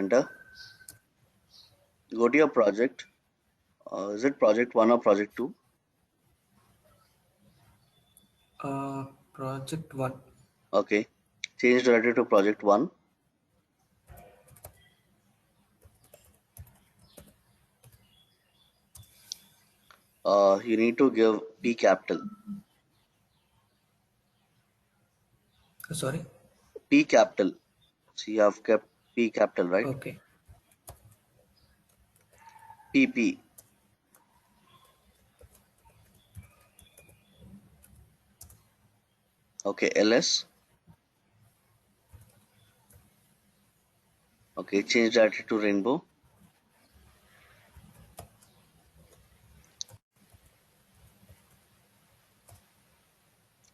Enter. Go to your project. Is it project 1 or project 2? Project 1. Okay. Change directory to project 1. You need to give P capital. Sorry. P capital. So you have kept P capital, right? Okay. PP. Okay. LS. Okay. Change directory to rainbow.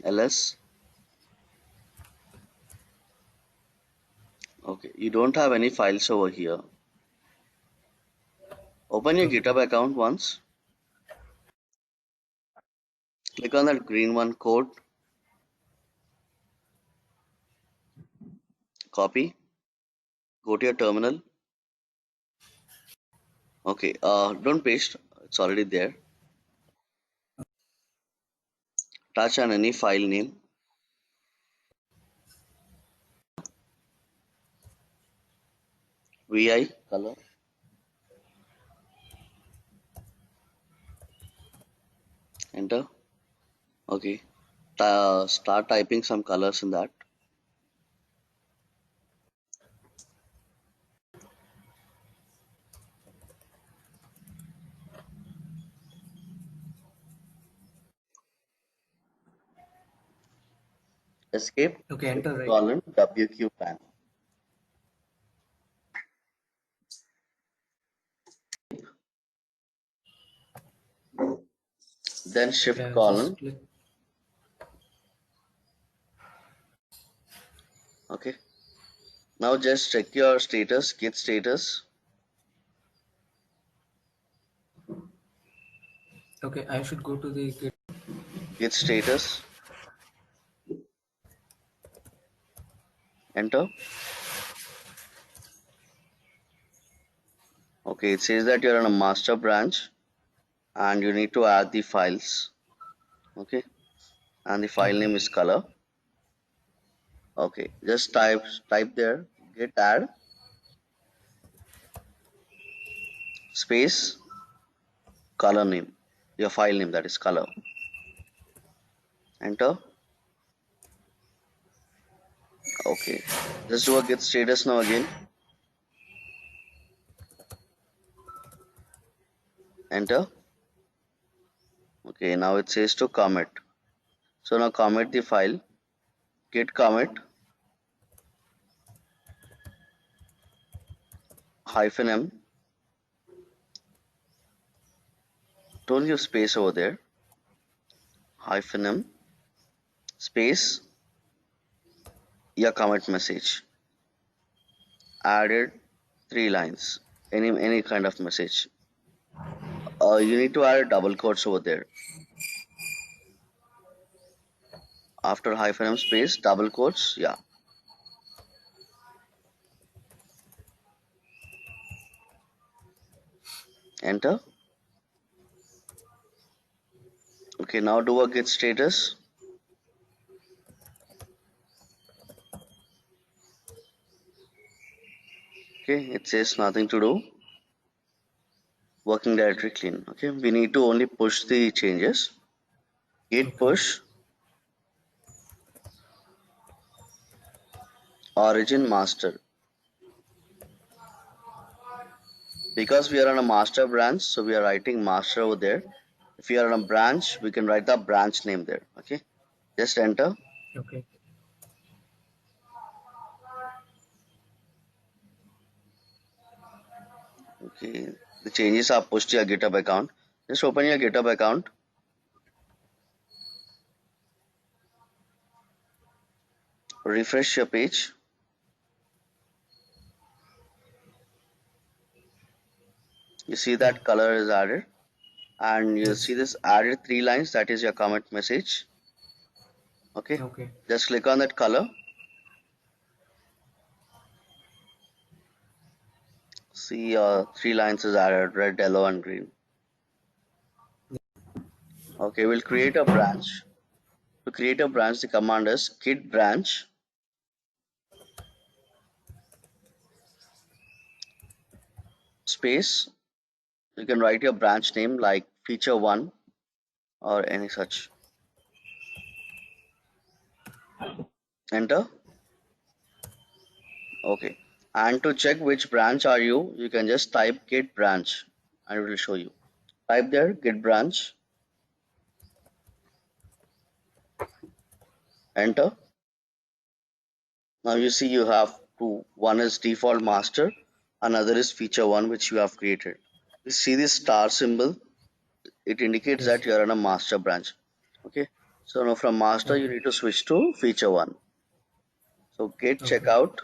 LS. Okay. You don't have any files over here. Open your Okay. GitHub account once. Click on that green one, code. Copy. Go to your terminal. Okay. Don't paste. It's already there. Touch on any file name. VI color. Enter. Okay. Start typing some colors in that. Escape. Okay. Shift Enter, right? colon WQ pan. Then shift Yeah, just colon. click. Okay. Now just check your status. Git status. Okay, I should go to the Git. Git status. Enter. Okay. It says that you're on a master branch and you need to add the files. Okay. And the file Okay. name is color. Okay. Just type there. Git add space color name. Your file name, that is color. Enter. Okay. Just do a git status now again. Enter. Okay. Now it says to commit. So now commit the file. Git commit -m. Don't use space over there. -m space your commit message. Added 3 lines. Any kind of message. You need to add double quotes over there. After -m space double quotes. Yeah. Enter. Okay. Now do a git status. Okay. It says nothing to do. Working directory clean. Okay. We need to only push the changes. Git Okay. push origin master. Because we are on a master branch, so we are writing master over there. If you are on a branch, we can write the branch name there. Okay. Just enter. Okay. Okay. The changes are pushed to your GitHub account. Just open your GitHub account. Refresh your page. You see Yeah. that color is added. And you see Yes. this added 3 lines. That is your commit message. Okay. Okay. Just click on that color. See, three lines is added: red, yellow, and green. Okay, we'll create a branch. To create a branch, the command is git branch space. You can write your branch name like feature one or any such. Enter. Okay. And to check which branch are you can just type git branch and it will show you. Type there git branch. Enter. Now you see you have two. One is default master, another is feature one which you have created. You see this star symbol? It indicates Yes. that you are in a master branch. Okay. So now from master you Okay. need to switch to feature one. So git Okay. checkout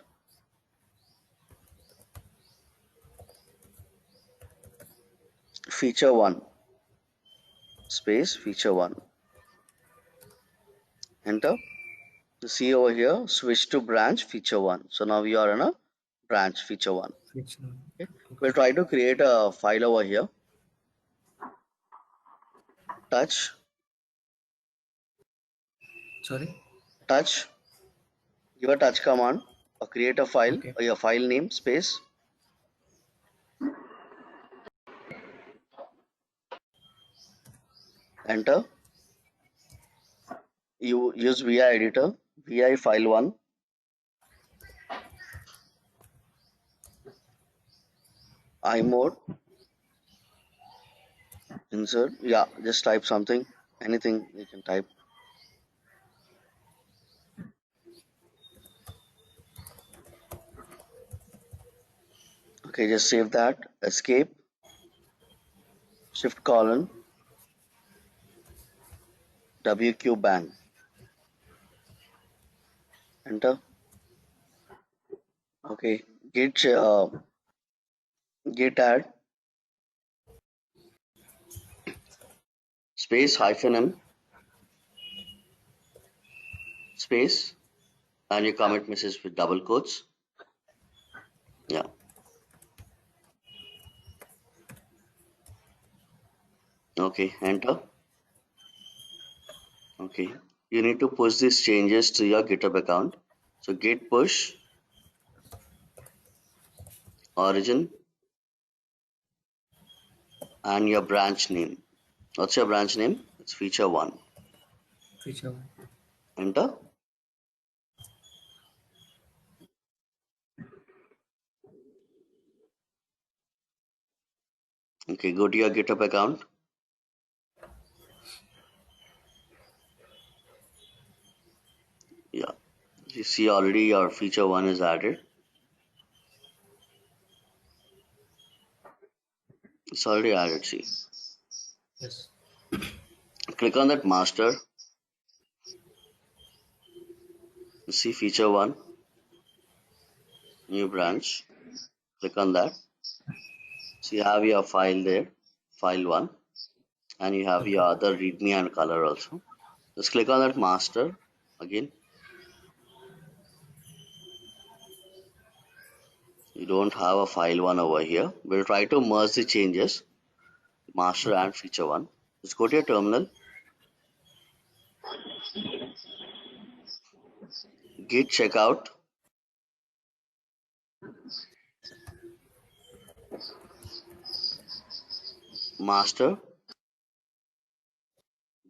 feature one space feature one. Enter. You see over here switch to branch feature one. So now we are in a branch feature one. Feature. Okay. We'll Okay. try to create a file over here. Touch, Sorry. touch, give a touch command or create a file Okay. or your file name space. Enter. You use VI editor, VI file one, iMode, insert. Yeah, just type something, anything you can type. Okay, just save that. Escape, shift colon, WQ bang. Enter. Okay, git add space hyphen m space and you commit message with double quotes. Yeah. Okay, enter. Okay, you need to push these changes to your GitHub account. So git push origin and your branch name. What's your branch name? It's feature one. Feature one. Enter. Okay, go to your GitHub account. Yeah, you see already your feature one is added. It's already added. See, Yes. click on that master. You see feature one, new branch. Click on that. So you have your file there, file one, and you have your Okay. other readme and color also. Just click on that master again. You don't have a file one over here. We'll try to merge the changes, master Okay. and feature one. Just go to your terminal, git checkout, master,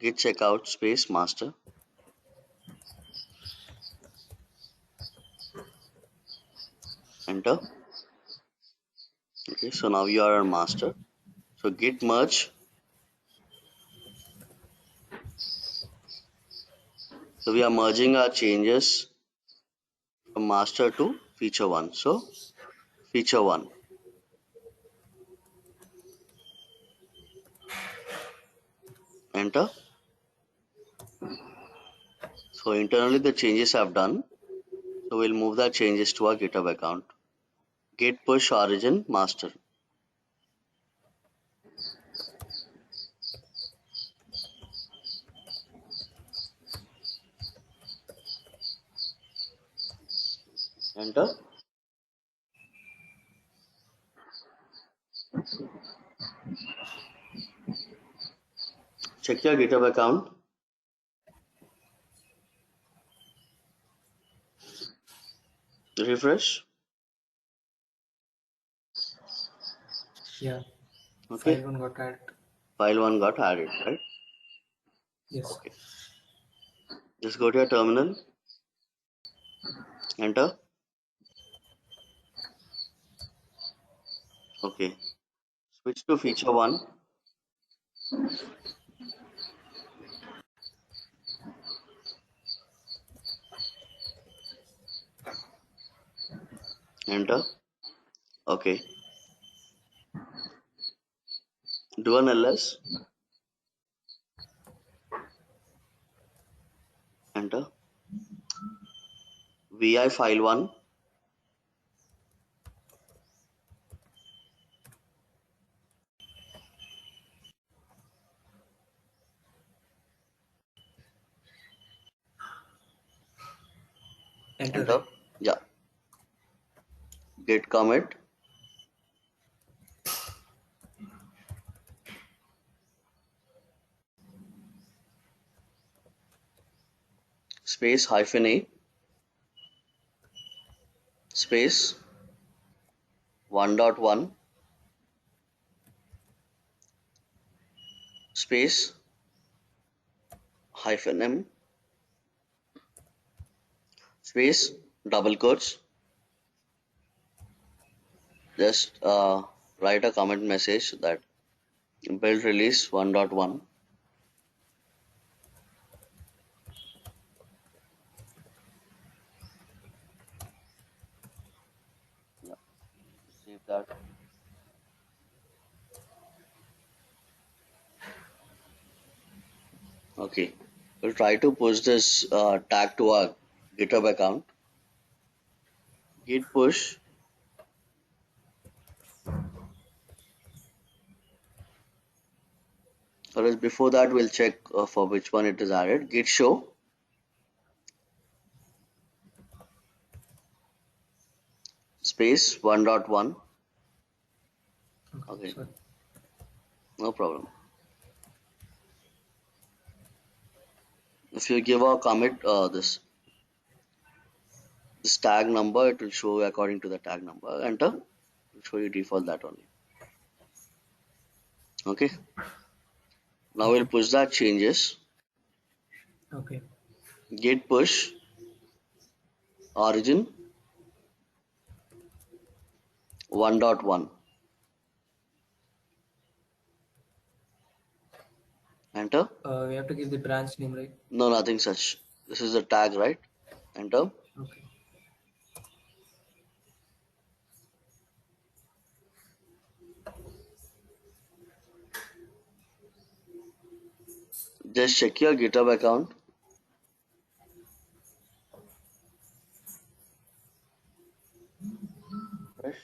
git checkout space master, enter. Okay, so now you are on master. So git merge. So we are merging our changes from master to feature one. So feature one, enter. So internally the changes have done. So we'll move the changes to our GitHub account. Git push origin master. Enter. Check your GitHub account. Refresh. Yeah. Okay. File one got added. File 1 got added, right? Yes. Okay. Just go to your terminal. Enter. Okay. Switch to feature 1. Enter. Okay. Do an ls. Enter. vi file 1. Enter, Enter. right? Yeah. Git commit. Space hyphen a. Space 1.1. Space hyphen m. Space double quotes. Just write a comment message that build release 1.1. Yeah, save that. Okay, we'll try to push this tag to our GitHub account. Git push. Or else before that, we'll check for which one it is added. Git show. Space 1.1. Okay. Okay, Sorry. no problem. If you give a commit this tag number, it will show according to the tag number. Enter. It will show you default that only. Okay. Now we'll Okay. push that changes. Okay. Git push origin 1.1. Enter. We have to give the branch name, right? No, nothing such. This is the tag, right? Enter. Okay. Just check your GitHub account. Fresh.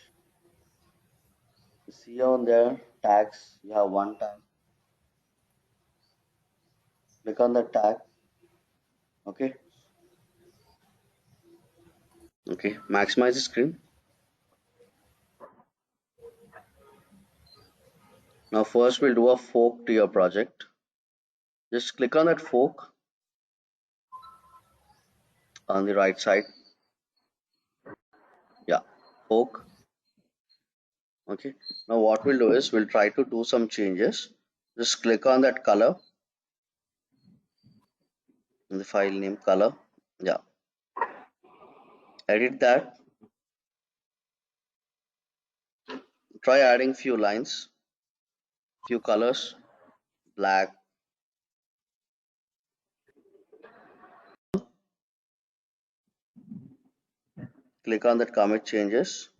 See on there tags. You have one tag. Click on the tag. Okay. Okay. Maximize the screen. Now first we'll do a fork to your project. Just click on that fork on the right side. Yeah. Fork. Okay. Now what we'll do is we'll try to do some changes. Just click on that color in the file name color. Yeah. Edit that. Try adding few lines, few colors, black. Click on that commit changes.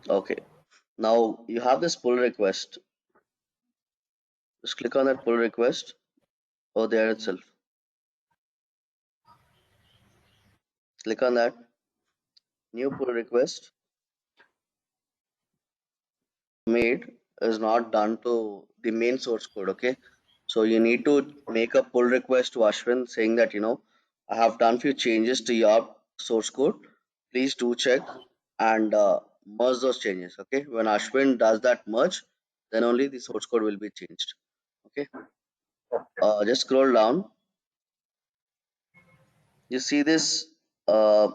Okay. Now you have this pull request. Just click on that pull request over there itself. Click on that new pull request. Made is not done to the main source code. Okay. So you need to make a pull request to Ashwin saying that I have done few changes to your source code. please do check and merge those changes. Okay, when Ashwin does that merge, then only the source code will be changed. Okay, just scroll down. You see this uh,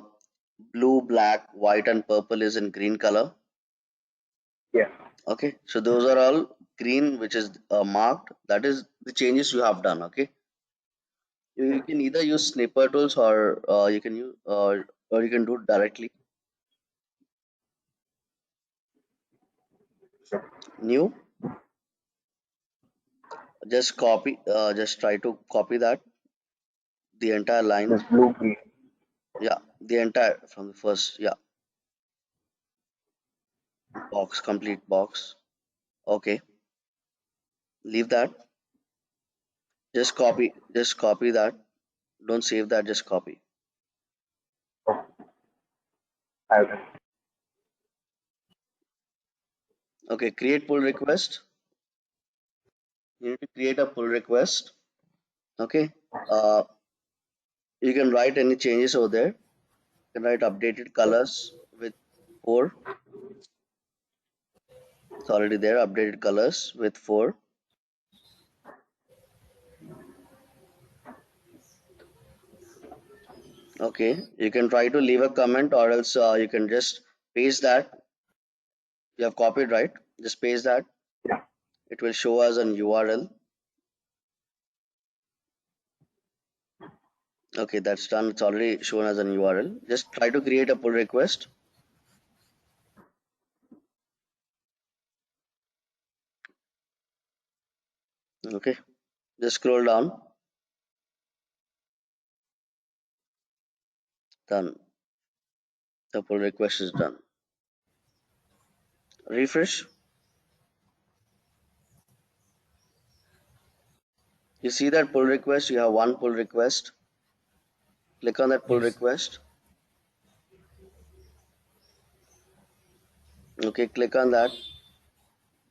blue, black, white, and purple is in green color. Yeah. Okay, so those are all green, which is marked. That is the changes you have done. Okay, you can either use snipper tools or you can use or you can do it directly. New, just copy. Just try to copy that the entire line. This blue green. Yeah, the entire from the first. Yeah, box, complete box. Okay, leave that. Just copy. Just copy that. Don't save that. Just copy. Okay. I will. Okay, create pull request. You need to create a pull request. Okay. Uh, you can write any changes over there. You can write updated colors with 4. It's already there. Updated colors with 4. Okay. You can try to leave a comment or else you can just paste that. You have copied, right? Just paste that. Yeah. It will show us an URL. Okay, that's done. It's already shown as an URL. Just try to create a pull request. Okay. Just scroll down. Done. The pull request is done. Refresh. You see that pull request? You have one pull request. Click on that pull Yes. request. Okay, click on that.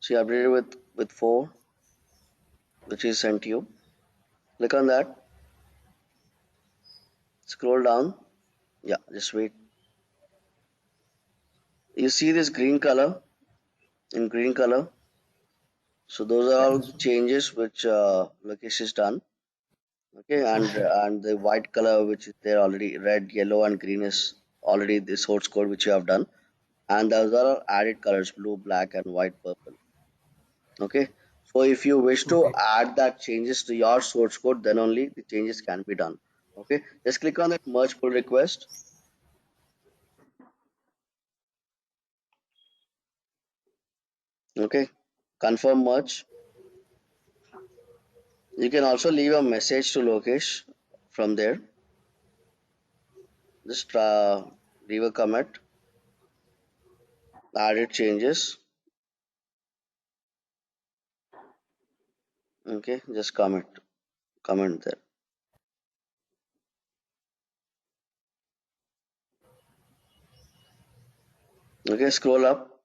See, updated with 4, which is sent you. Click on that. Scroll down. Yeah, just wait. You see this green color in green color. So those are all Yes. the changes which Lokesh has done. Okay, and the white color which is there already, red, yellow, and green is already the source code which you have done. And those are added colors: blue, black, and white, purple. Okay, so if you wish to Okay. add that changes to your source code, then only the changes can be done. Okay, just click on that merge pull request. Okay, confirm merge. You can also leave a message to Lokesh from there. Just leave a comment, added changes. Okay, just comment there. Okay, scroll up,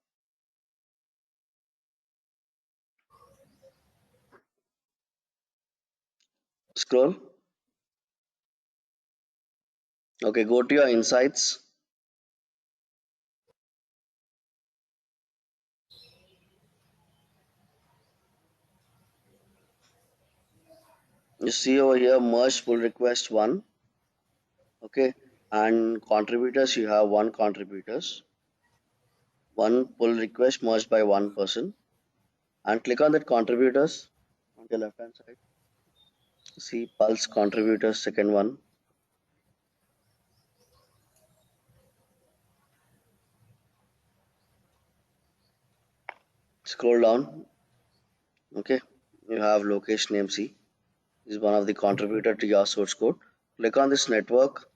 scroll. Okay, go to your insights. You see over here merge pull request 1. Okay, and contributors, you have one contributors, one pull request merged by one person, and click on that contributors on the left hand side. See pulse contributors, second one. Scroll down. Okay, you have Lokesh name. See, is one of the Okay. contributor to your source code. Click on this network.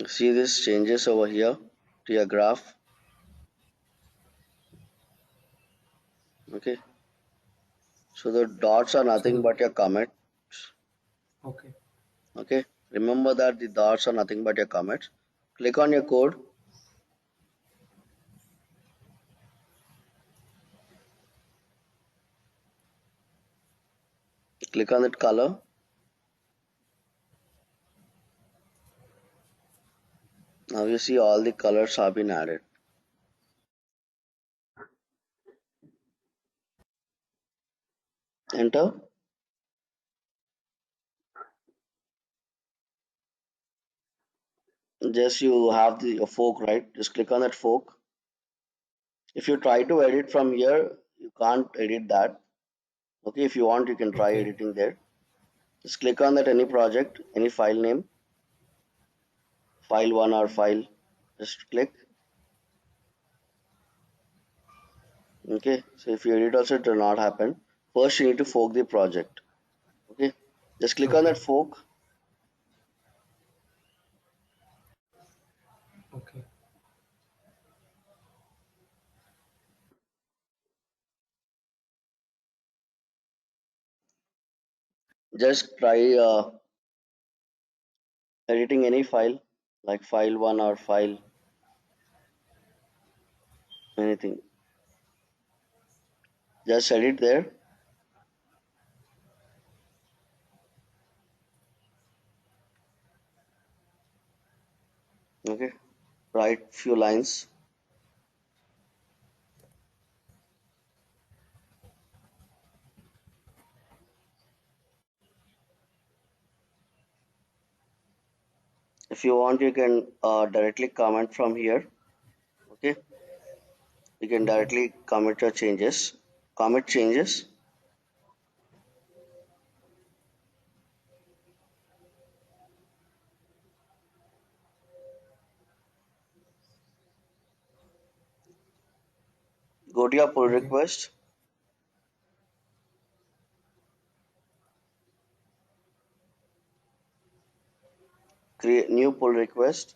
See this changes over here to your graph. Okay, so the dots are nothing So but your commit. okay. Okay, remember that the dots are nothing but your commits. Click on your code. click on that color. Now you see all the colors have been added. Enter. Just you have the fork, right? Just click on that fork. If you try to edit from here, you can't edit that. Okay, if you want, you can try Okay. editing there. Just click on that any project, any file name, file one or file. Just click. Okay, so if you edit also, it will not happen. First, you need to fork the project. Okay, just click on Okay. that fork. Okay. Just try editing any file, like file one or file anything. Just edit there. Okay, write few lines. If you want, you can directly comment from here. Okay, you can Okay. directly commit your changes. Commit changes. Go to your pull Okay. request. Create new pull request.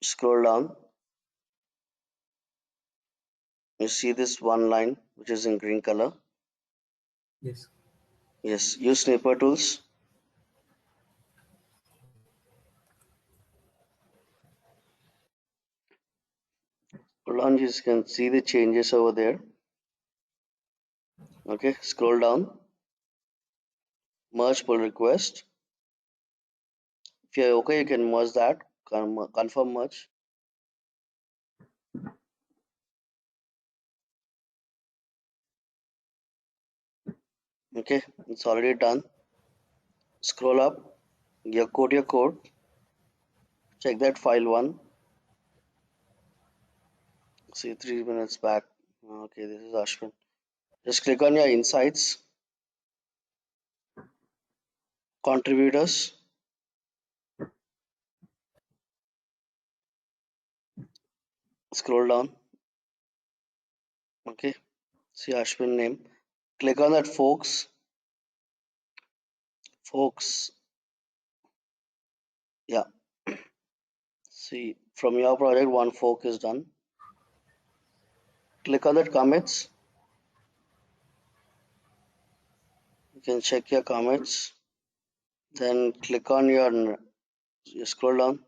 Scroll down. You see this one line which is in green color. Yes. Yes, use snipper tools. Scroll down, you can see the changes over there. Okay, scroll down. Merge pull request. If you're okay, you can merge that. Confirm merge. Okay, it's already done. Scroll up. Your code. Check that file one. See 3 minutes back. Okay, this is Ashwin. Just click on your insights, contributors, scroll down. Okay, see Ashwin name. Click on that folks. Yeah, see from your project, one fork is done. Click on that commits. You can check your commits. Then click on you scroll down.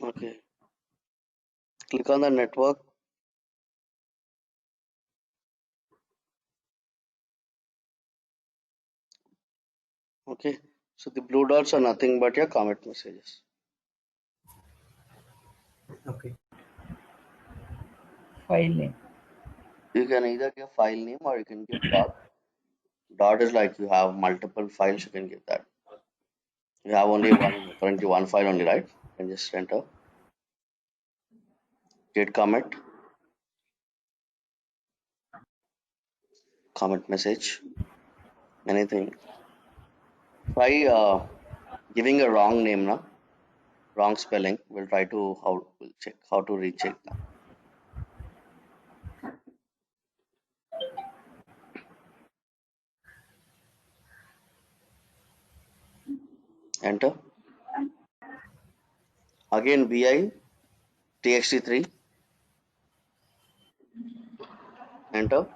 Okay, click on the network. Okay, so the blue dots are nothing but your commit messages. Okay. File name. You can either give file name or you can give dot. Dot is like you have multiple files, you can give that. You have only currently one file only, right? You can just enter, git commit message, anything. Try giving a wrong name now, wrong spelling. We'll check how to recheck that. Enter. Again bi txt3. Enter.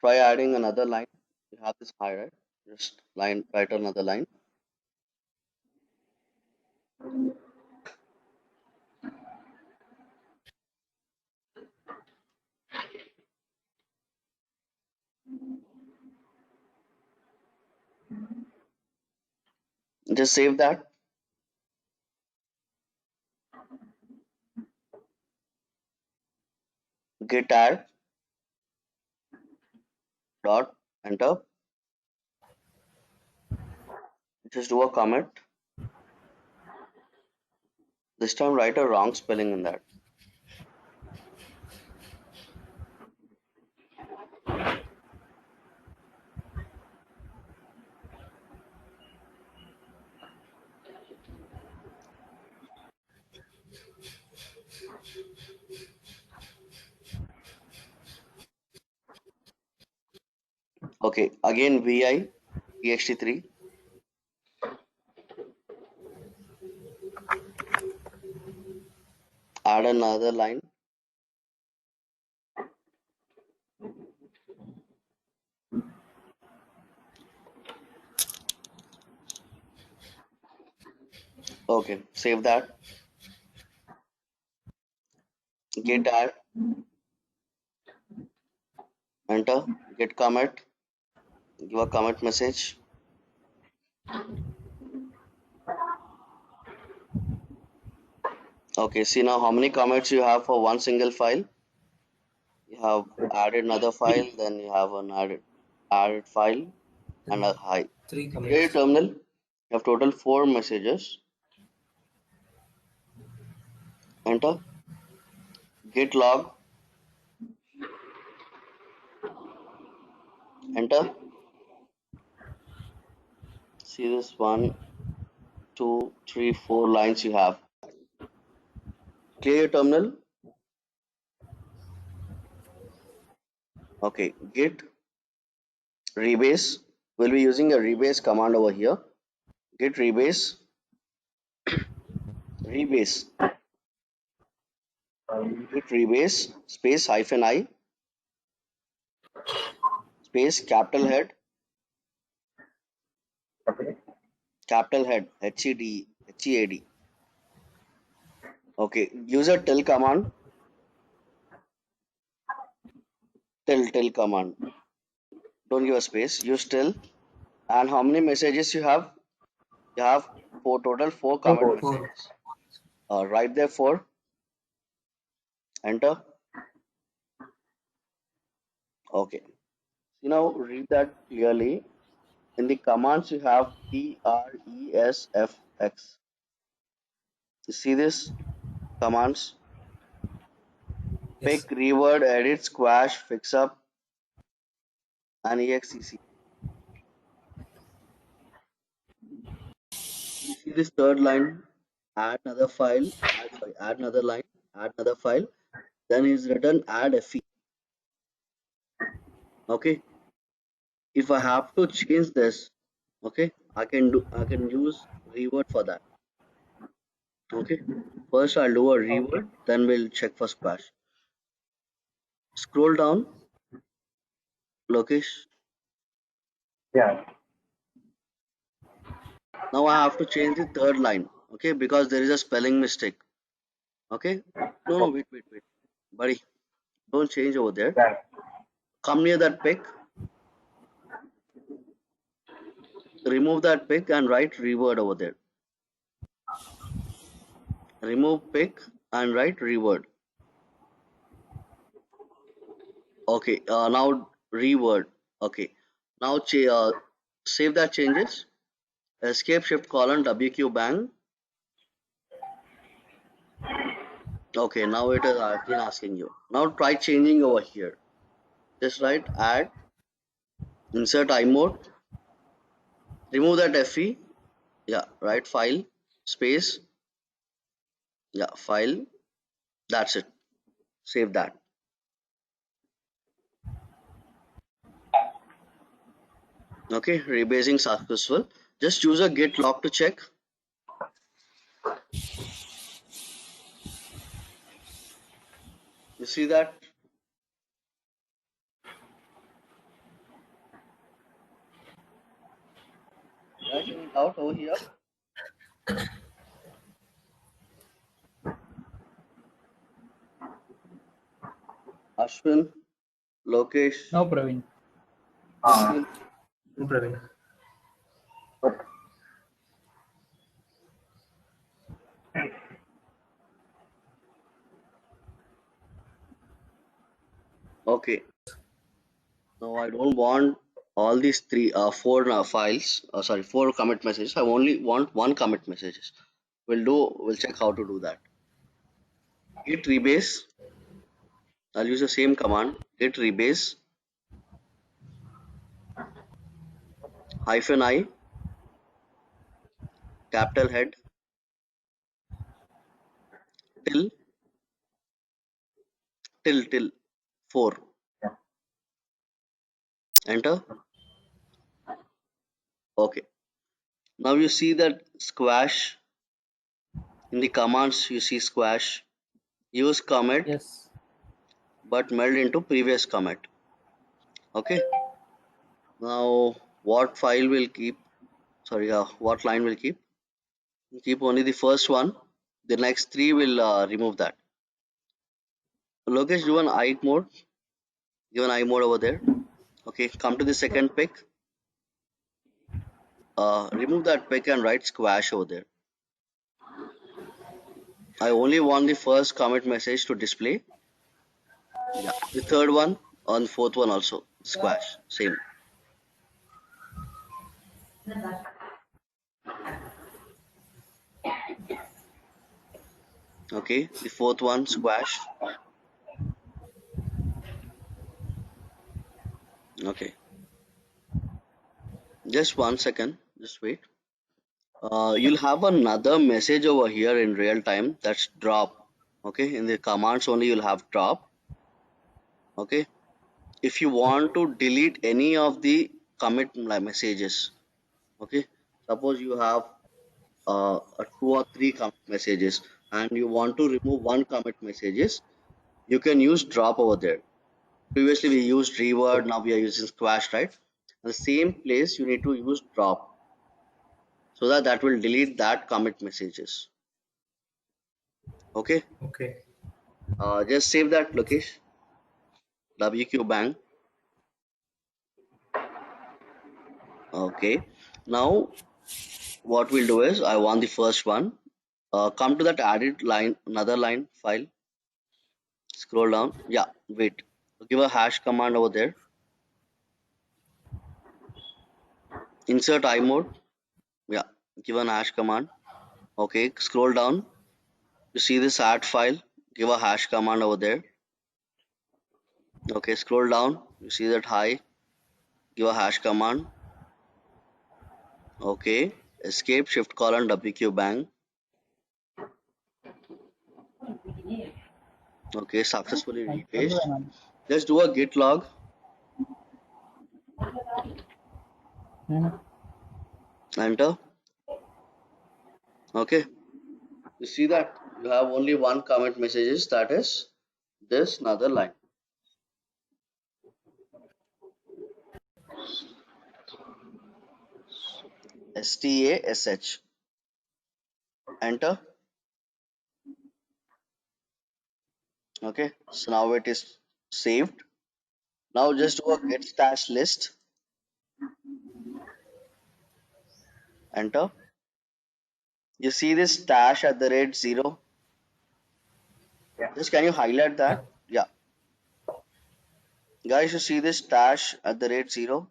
Try adding another line. You have this high, right? Just write another line. Just save that. Git add dot enter. Just do a commit. This time write a wrong spelling in that. Okay, again vi txt3. Add another line. Okay, save that. Git add, enter, git commit, give a commit message. Okay, see now how many commits you have for one single file. You have added another file, then you have an added file and a hi. Three Clear your commits. terminal. You have total 4 messages. Enter. Git log. Enter. See this 1, 2, 3, 4 lines you have. Clear your terminal. Okay. Git rebase. We'll be using a rebase command over here. Git rebase. Rebase. Git rebase space hyphen I space capital head Okay. HEAD. Okay. Use a till command. Till command. Don't give a space. Use till. And how many messages you have? You have four commit Four. Four. messages. Write there 4. Enter. Okay. So now read that clearly. In the commands you have TRESFX. You see this commands? Yes. Pick, reword, edit, squash, fix up, and execc. You see this third line? Add another file. Add another line. Add another file. Then is written add fe. Okay. If I have to change this, okay, I can use reword for that. Okay. First I'll do a Okay. reword, then we'll check for splash. Scroll down, Lokesh. Yeah. Now I have to change the third line, okay, because there is a spelling mistake. Okay. No, Okay. wait. Buddy, don't change over there. Yeah. Come near that pick, remove that pick and write reword over there. Remove pick and write reword. Okay, now reword. Okay, now save that changes. Escape shift colon WQ bang. Okay, now it is again asking you. Now try changing over here. Just write add, insert I mode, remove that FE. Yeah, right file, space. Yeah, file. That's it. Save that. Okay, rebasing successful. Just use a git log to check. You see that? Guys, any doubt over here? Ashwin, Lokesh, No, Praveen. Uh, Nikhil. No, Praveen. okay. Okay. Now I don't want all these four files. Sorry, four commit messages. I only want one commit messages. We'll check how to do that. Git rebase. I'll use the same command. Git rebase -i capital head till 4. Yeah. Enter. Okay. Now you see that squash in the commands. You see squash. Use commit Yes. but meld into previous commit. Okay. Now what file will keep? Sorry, what line will keep? Keep only the first one. The next three will remove that. Lokesh, do an I mode. Give an I mode over there. Okay, come to the second pick. Remove that pick and write squash over there. I only want the first commit message to display. Yeah, the third one on fourth one also squash. Same. Okay, the fourth one squash. Okay, just 1 second. Just wait. You'll have another message over here in real time. That's drop. Okay, in the commands only you'll have drop. Okay, if you want to delete any of the commit messages, okay, suppose you have a 2 or 3 commit messages and you want to remove one commit messages, you can use drop over there. Previously we used reword, now we are using squash, right? In the same place you need to use drop, so that will delete that commit messages. Okay, Okay. just save that, Lokesh. WQ Bang. Okay, now what we'll do is I want the first one. Come to that added line, another line file. Scroll down. Yeah, wait. Give a hash command over there. Insert I mode. Yeah, give an hash command. Okay, scroll down. You see this add file. Give a hash command over there. Okay, scroll down. You see that hi. Give a hash command. Okay, escape shift colon WQ bang. Okay, successfully replaced. Just do a git log. Enter. Okay, you see that you have only one commit messages, that is this another line. STASH. Enter. Okay, so now it is saved. Now just do a get stash list. Enter. You see this stash at the rate 0. Yeah. Just can you highlight that? Yeah. Guys, you see this stash at the rate 0?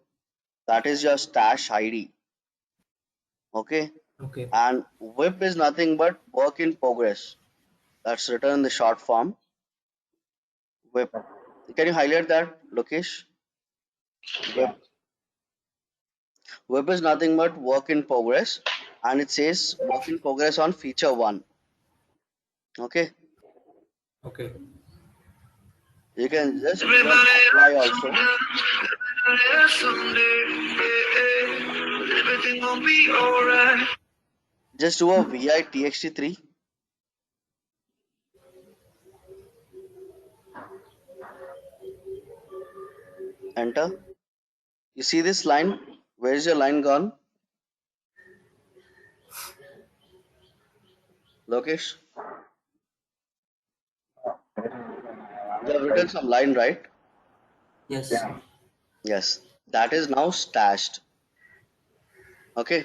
That is your stash ID. Okay. Okay. And WIP is nothing but work in progress. That's written in the short form. WIP. Can you highlight that, Lokesh? Yeah. WIP. WIP is nothing but work in progress. And it says work in progress on feature 1. Okay. Okay. You can just give an apply also. Just do a vi txt3. Enter. You see this line? Where is your line gone? Lokesh? You have written some line, right? Yes. Yeah. Yes. That is now stashed. Okay.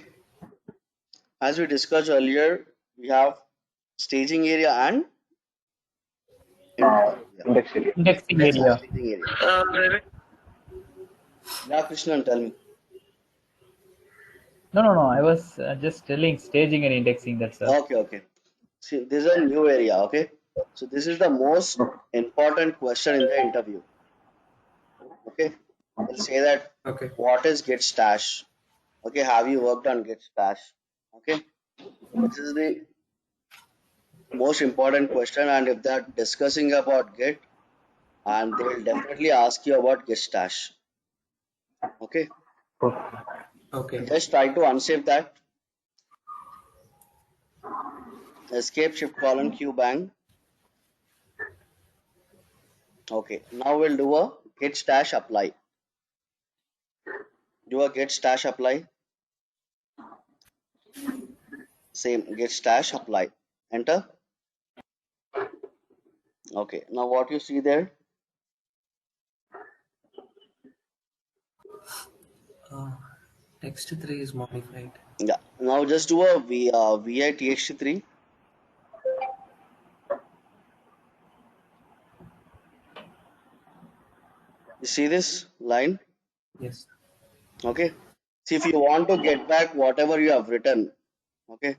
As we discussed earlier, we have staging area and Uh, yeah. Index area. Indexing Yes, area. indexing area. Yeah, Krishnan, tell me. No, no, no. I was just telling staging and indexing. That's all. Okay, okay. See, this is a new area, okay? So this is the most important question in the interview. Okay. They'll say that Okay. what is git stash? Okay, have you worked on git stash? Okay. This is the most important question, and if they're discussing about git, and they will definitely ask you about git stash. Okay. Okay. Just try to unsave that. Escape shift colon q bang. Okay. Now we'll do a git stash apply. Do a git stash apply. Same git stash apply. Enter. Okay. Now what you see there? Text 3 is modified. Yeah. Now just do a vi txt3. You see this line? Yes. Okay. See, if you want to get back whatever you have written, okay,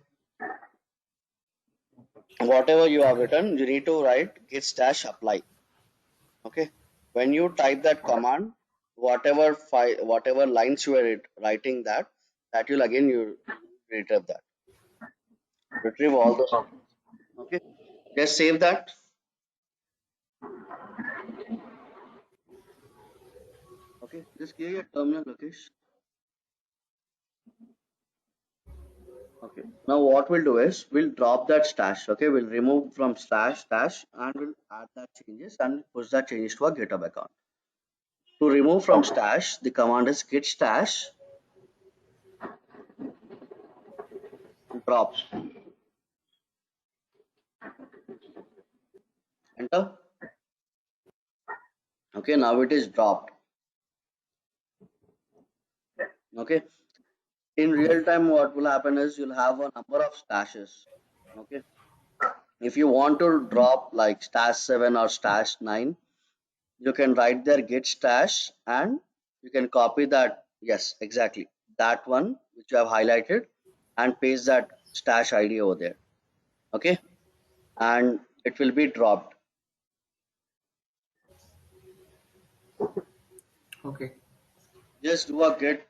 whatever you have written, you need to write git stash apply. Okay. When you type that command, whatever lines you are writing that will again you retrieve that. Retrieve all those. Okay. Just save that. Okay. Just clear your terminal, Lokesh. Okay. Now what we'll do is we'll drop that stash. Okay. We'll remove from stash and we'll add that changes and push that changes to our GitHub account. To remove from stash, the command is git stash drop. Enter. Okay. Now it is dropped. Okay. In real time, what will happen is you'll have a number of stashes. Okay. If you want to drop like stash 7 or stash 9, you can write there git stash and you can copy that. Yes, exactly. That one which you have highlighted and paste that stash ID over there. Okay. And it will be dropped. Okay. Just do a git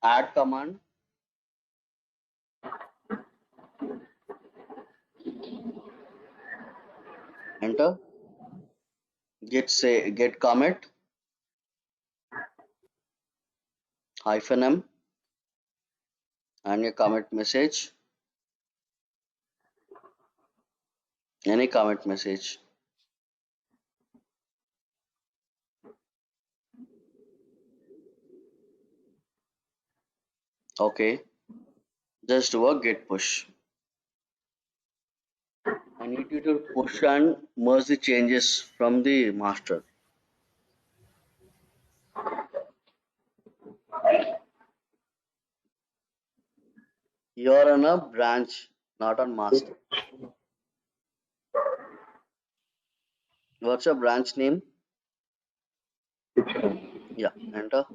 add command. Enter. Git commit -m and your commit message. Any commit message. Okay. Just do a git push. I need you to push and merge the changes from the master. You're on a branch, not on master. What's your branch name? Yeah, enter.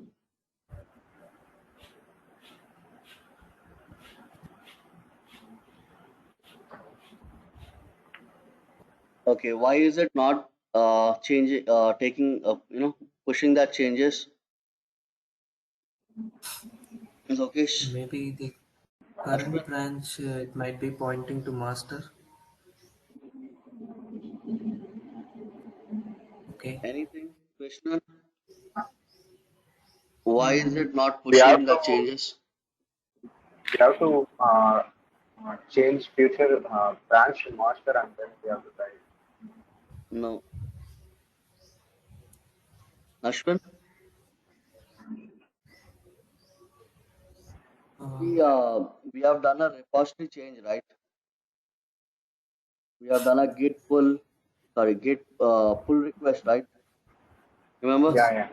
Okay, why is it not changing, taking, pushing that changes? Okay. Maybe the current branch it might be pointing to master. Okay. Anything, Krishna? Why is it not We have pushing the to changes? change future branch master and then we have to write. No. Ashwin? We have done a repository change, right? We have done a git pull request, right? Remember? Yeah, yeah.